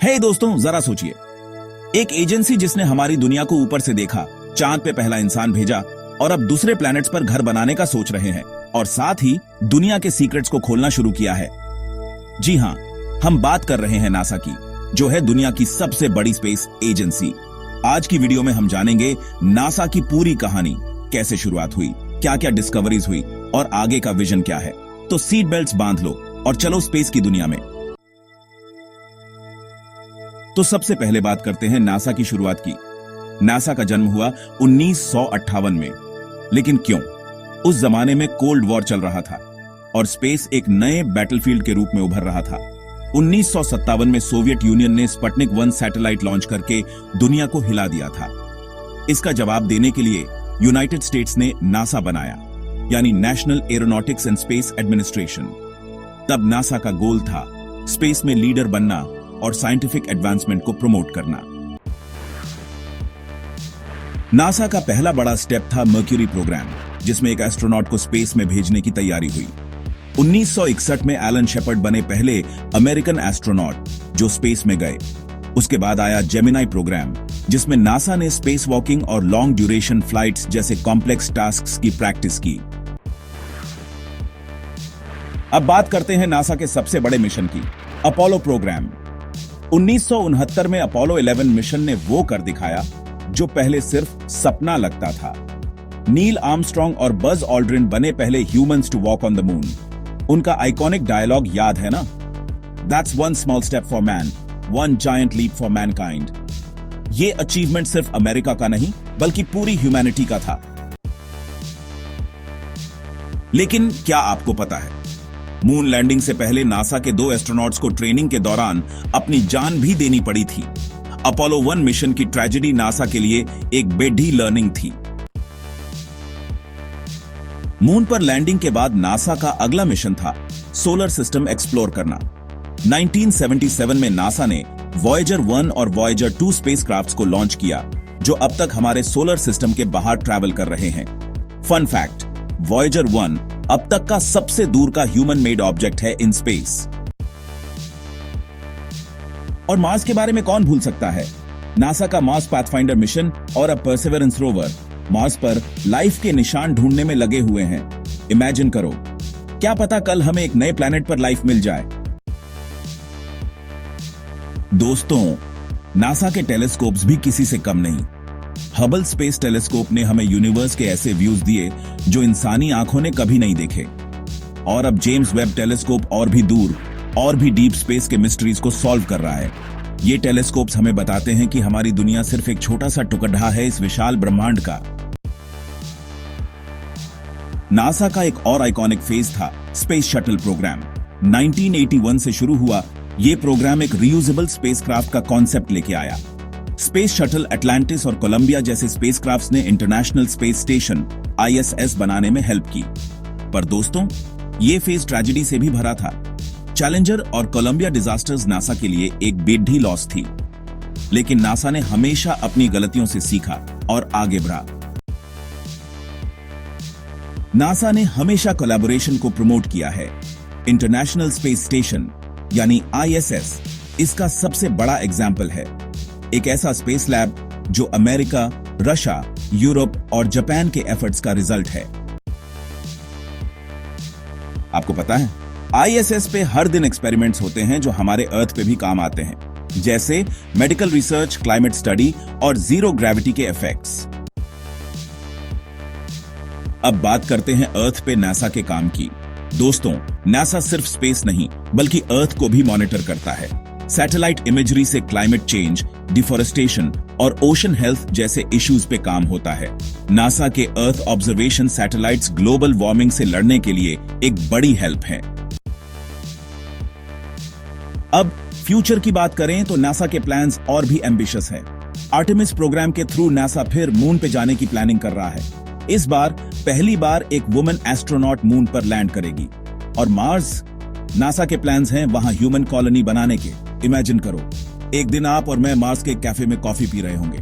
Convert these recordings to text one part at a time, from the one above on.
हे दोस्तों, जरा सोचिए। एक एजेंसी जिसने हमारी दुनिया को ऊपर से देखा, चांद पे पहला इंसान भेजा और अब दूसरे प्लैनेट्स पर घर बनाने का सोच रहे हैं और साथ ही दुनिया के सीक्रेट्स को खोलना शुरू किया है। जी हां, हम बात कर रहे हैं नासा की, जो है दुनिया की सबसे बड़ी स्पेस एजेंसी। आज की वीडियो में हम जानेंगे नासा की पूरी कहानी, कैसे शुरुआत हुई, क्या क्या डिस्कवरीज हुई और आगे का विजन क्या है। तो सीट बेल्ट्स बांध लो और चलो स्पेस की दुनिया में। तो सबसे पहले बात करते हैं नासा की शुरुआत की। नासा का जन्म हुआ 1958 में, लेकिन क्यों? उस जमाने में कोल्ड वॉर चल रहा था और स्पेस एक नए बैटलफील्ड के रूप में उभर रहा था। 1957 में सोवियत यूनियन ने स्पुतनिक 1 सैटेलाइट लॉन्च करके दुनिया को हिला दिया था। इसका जवाब देने के लिए यूनाइटेड स्टेट्स ने नासा बनाया, यानी national aeronautics and space administration. तब नासा का गोल था स्पेस में लीडर बनना और साइंटिफिक एडवांसमेंट को प्रमोट करना। नासा का पहला बड़ा स्टेप था मर्क्यूरी प्रोग्राम, जिसमें एक एस्ट्रोनॉट को स्पेस में भेजने की तैयारी हुई। 1961 में एलन शेपर्ड बने पहले अमेरिकन एस्ट्रोनॉट जो स्पेस में गए। उसके बाद आया जेमिनी प्रोग्राम, जिसमें नासा ने स्पेस वॉकिंग और लॉन्ग ड्यूरेशन फ्लाइट्स जैसे कॉम्प्लेक्स टास्क्स की प्रैक्टिस की। अब बात करते हैं नासा के सबसे बड़े मिशन की, अपोलो प्रोग्राम। 1969 में अपोलो 11 मिशन ने वो कर दिखाया जो पहले सिर्फ सपना लगता था। नील आर्मस्ट्रॉन्ग और बज ऑल्ड्रिन बने पहले humans to walk on the moon. उनका आइकॉनिक डायलॉग याद है ना? That's one small step for man, one giant leap for mankind. ये अचीवमेंट सिर्फ अमेरिका का नहीं, बल्कि पूरी ह्यूमैनिटी का था। लेकिन क्या आपको पता है, मून लैंडिंग से पहले नासा के 2 एस्ट्रोनॉट्स को ट्रेनिंग के दौरान अपनी जान भी देनी पड़ी थी। अपोलो 1 मिशन की ट्रेजेडी नासा के लिए एक बेढी लर्निंग थी। मून पर लैंडिंग के बाद नासा का अगला मिशन था सोलर सिस्टम एक्सप्लोर करना। 1977 में नासा ने वॉयेजर 1 और वॉयेजर 2 स्पेसक्राफ्ट्स को लॉन्च किया, जो अब तक हमारे सोलर सिस्टम के बाहर ट्रैवल कर रहे हैं। फन फैक्ट, वॉयेजर 1 अब तक का सबसे दूर का ह्यूमन मेड ऑब्जेक्ट है इन स्पेस। और मार्स के बारे में कौन भूल सकता है? नासा का मार्स पाथफाइंडर मिशन और अब परसेवरेंस रोवर मार्स पर लाइफ के निशान ढूंढने में लगे हुए हैं। इमेजिन करो, क्या पता कल हमें एक नए प्लेनेट पर लाइफ मिल जाए। दोस्तों, नासा के टेलीस्कोप्स भी किसी से कम नहीं। हबल स्पेस टेलीस्कोप ने हमें यूनिवर्स के ऐसे व्यूज दिए जो इंसानी आंखों ने कभी नहीं देखे। और अब जेम्स वेब टेलीस्कोप और भी दूर और भी डीप स्पेस के मिस्ट्रीज को सॉल्व कर रहा है। ये टेलीस्कोप्स हमें बताते हैं कि हमारी दुनिया सिर्फ एक छोटा सा टुकड़ा है इस विशाल ब्रह्मांड का। नासा का एक और आइकॉनिक फेज था स्पेस शटल प्रोग्राम। 1981 से शुरू हुआ ये प्रोग्राम एक रीयूजेबल स्पेसक्राफ्ट का कॉन्सेप्ट लेके आया। स्पेस शटल अटलांटिस और कोलंबिया जैसे स्पेसक्राफ्ट्स ने इंटरनेशनल स्पेस स्टेशन ISS बनाने में हेल्प की। पर दोस्तों, ये फेज ट्रेजेडी से भी भरा था। चैलेंजर और कोलंबिया डिजास्टर्स नासा के लिए एक बेढी लॉस थी, लेकिन नासा ने हमेशा अपनी गलतियों से सीखा और आगे बढ़ा। नासा ने हमेशा कोलैबोरेशन को प्रमोट किया है। इंटरनेशनल स्पेस स्टेशन यानी ISS इसका सबसे बड़ा एग्जाम्पल है। एक ऐसा स्पेस लैब जो अमेरिका, रशिया, यूरोप और जापान के एफर्ट्स का रिजल्ट है। आपको पता है, ISS पे हर दिन एक्सपेरिमेंट्स होते हैं जो हमारे अर्थ पे भी काम आते हैं, जैसे मेडिकल रिसर्च, क्लाइमेट स्टडी और जीरो ग्रेविटी के इफेक्ट्स। अब बात करते हैं अर्थ पे नासा के काम की। दोस्तों, नासा सिर्फ स्पेस नहीं बल्कि अर्थ को भी मॉनिटर करता है। सैटेलाइट इमेजरी से क्लाइमेट चेंज, डिफॉरेस्टेशन और ओशन हेल्थ जैसे इश्यूज पे काम होता है। नासा के earth observation satellites global warming से लड़ने के लिए एक बड़ी हेल्प है। अब फ्यूचर की बात करें तो नासा के प्लान्स और भी एम्बिशियस हैं। आर्टेमिस प्रोग्राम के थ्रू नासा फिर मून पे जाने की प्लानिंग कर रहा है। इस बार पहली बार एक वुमन एस्ट्रोनॉट मून पर लैंड करेगी। और मार्स, नासा के प्लान्स हैं वहां ह्यूमन कॉलोनी बनाने के। इमेजिन करो, एक दिन आप और मैं मार्स के कैफे में कॉफी पी रहे होंगे।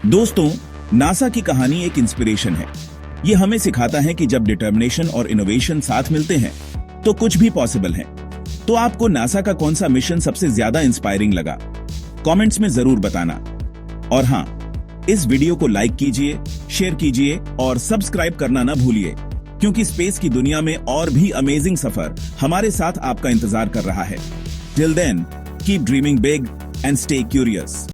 दोस्तों, नासा की कहानी एक इंस्पिरेशन है। ये हमें सिखाता है कि जब डिटर्मिनेशन और इनोवेशन साथ मिलते हैं तो कुछ भी पॉसिबल है। तो आपको नासा का कौन सा मिशन सबसे ज्यादा इंस्पायरिंग लगा? कमेंट्स में जरूर बताना। और हां, इस वीडियो को लाइक कीजिए, शेयर कीजिए और सब्सक्राइब करना ना भूलिए, क्योंकि स्पेस की दुनिया में और भी अमेजिंग सफर हमारे साथ आपका इंतजार कर रहा है। Till then, keep dreaming big and stay curious.